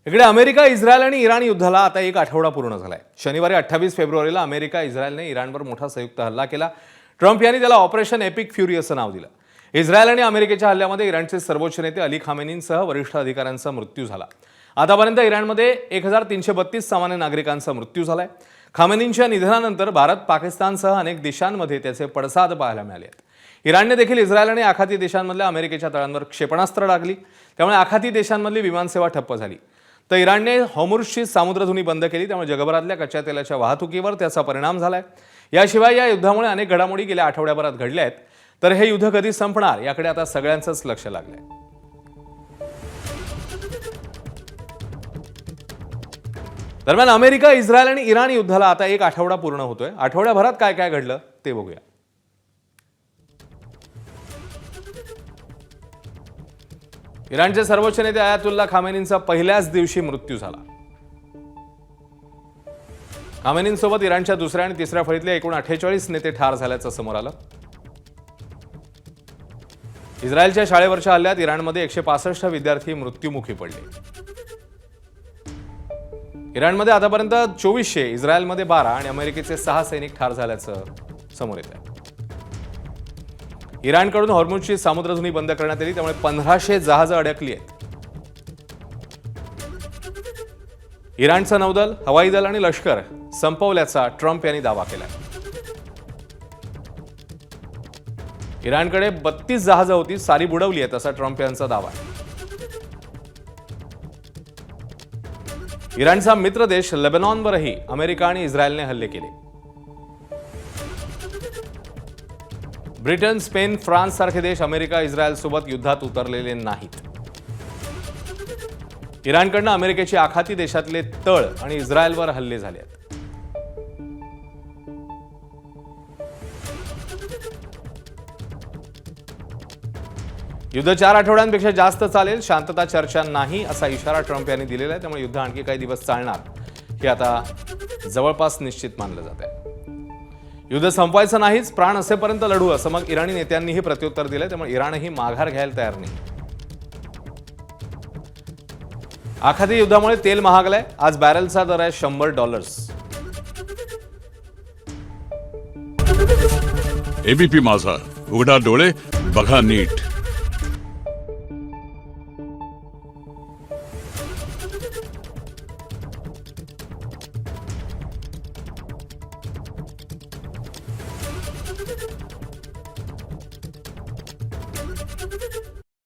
इकडे America, Israel आणि Iran युद्धाला आता एक आठवडा पूर्ण झालाय। शनिवारी 28 फेब्रुवारीला अमेरिका, इस्रायलने इराणवर मोठा संयुक्त हल्ला केला। ट्रम्प यांनी त्याला ऑपरेशन एपिक फ्युरी असं नाव दिलं। इस्रायल आणि अमेरिकेच्या हल्ल्यामध्ये इराणचे सर्वोच्च नेते अली खामेनींसह वरिष्ठ अधिकाऱ्यांचा मृत्यू झाला। आतापर्यंत इराणमध्ये 1332 सामान्य नागरिकांचा मृत्यू झालाय। खामेनींच्या निधनानंतर भारत, पाकिस्तानसह अनेक देशांमध्ये त्याचे पडसाद पाहायला मिळाले आहेत। इराणने देखील इस्रायल आणि आखाती देशांमधल्या अमेरिकेच्या तळांवर क्षेपणास्त्र डागली, त्यामुळे आखाती देशांमधली विमानसेवा ठप्प झाली। तर इराणने हॉर्मुझची सामुद्रधुनी बंद केली, त्यामुळे जगभरातल्या कच्च्या तेलाच्या वाहतुकीवर त्याचा परिणाम झालाय। याशिवाय या युद्धामुळे अनेक घडामोडी गेल्या आठवड्याभरात घडल्या आहेत। तर हे युद्ध कधी संपणार याकडे आता सगळ्यांचंच लक्ष लागलंय। दरम्यान अमेरिका, इस्रायल आणि इराण युद्धाला आता एक आठवडा पूर्ण होतोय। आठवड्याभरात काय काय घडलं ते बघूया। इराणचे सर्वोच्च नेते अयातुल्ला खामेनींचा पहिल्याच दिवशी मृत्यू झाला। खामेनींसोबत इराणच्या दुसऱ्या आणि तिसऱ्या फळीतले एकूण 48 नेते ठार झाल्याचं समोर आलं। इस्रायलच्या शाळेवरच्या हल्ल्यात इराणमध्ये 165 विद्यार्थी मृत्युमुखी पडले। इराणमध्ये आतापर्यंत 2400, इस्रायलमध्ये 12 आणि अमेरिकेचे 6 सैनिक ठार झाल्याचं समोर येत आहे। इराणकडून हॉर्मुझची सामुद्रधुनी बंद करण्यात आली, त्यामुळे 1500 जहाजं अडकली आहेत। इराणचं नौदल, हवाई दल आणि लष्कर संपवल्याचा ट्रम्प यांनी दावा केलाय। इराणकडे 32 जहाजं होती, सारी बुडवली आहेत असा ट्रम्प यांचा दावा आहे। इराणचा मित्र देश लेबनॉनवरही अमेरिका आणि इस्रायलने हल्ले केले। ब्रिटन, स्पेन, फ्रान्स सारखे देश अमेरिका, इस्रायल सोबत युद्धात उतरलेले नाहीत। इराणकडनं अमेरिकेची आखाती देशातले तळ आणि इस्रायलवर हल्ले झाले आहेत। युद्ध 4 आठवड्यांपेक्षा जास्त चालेल, शांतता चर्चा नाही असा इशारा ट्रम्प यांनी दिलेला आहे। त्यामुळे युद्ध आणखी काही दिवस चालणार हे आता जवळपास निश्चित मानलं जात आहे। युद्ध संपवायचं नाहीच, प्राण असेपर्यंत लढू असं मग इराणी नेत्यांनीही प्रत्युत्तर दिलंय। त्यामुळे इराणही माघार घ्यायला तयार नाही। आखाती युद्धामुळे तेल महागलंय। आज बॅरेलचा दर आहे $100। एबीपी माझा, उघडा डोळे बघा नीट।